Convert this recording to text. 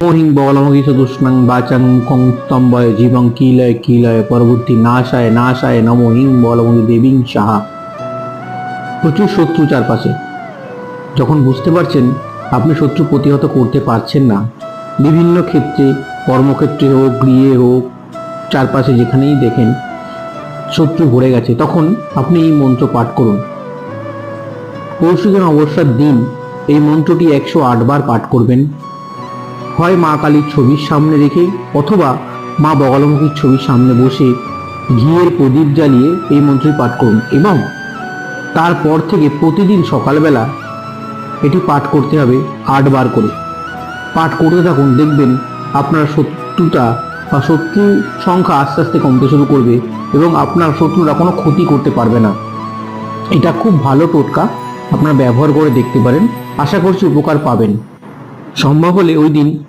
মোহিং বলমহি চতুষ্ণং বাচাং মুখং স্তম্ভয় জীবং কিলয় কিলয় পরবর্তী নাশায় নাশায় নমো হিং বলমহি দেবীং সাহা। প্রচুর শত্রু চারপাশে। যখন বুঝতে পারছেন আপনি শত্রু প্রতিহত করতে পারছেন না, বিভিন্ন ক্ষেত্রে, কর্মক্ষেত্রে হোক, গৃহে হোক, চারপাশে যেখানেই দেখেন শত্রু ভরে গেছে, তখন আপনি এই মন্ত্র পাঠ করুন। পরশুদিন অমাবস্যার দিন এই মন্ত্রটি 108 বার পাঠ করবেন। হয় মা কালীর ছবির সামনে রেখে অথবা মা বগলামুখীর ছবির সামনে বসে ঘিয়ের প্রদীপ জ্বালিয়ে এই মন্ত্রটি পাঠ করুন এবং তারপর থেকে প্রতিদিন সকালবেলা এটি পাঠ করতে হবে 8 বার করে। পাঠ করতে থাকুন, দেখবেন আপনার শত্রুতা বা শত্রু সংখ্যা আস্তে আস্তে কমতে শুরু করবে এবং আপনার শত্রুরা কোনো ক্ষতি করতে পারবে না। এটা খুব ভালো টোটকা, আপনারা ব্যবহার করে দেখতে পারেন। আশা করছি উপকার পাবেন। সম্ভব হলে ওই দিন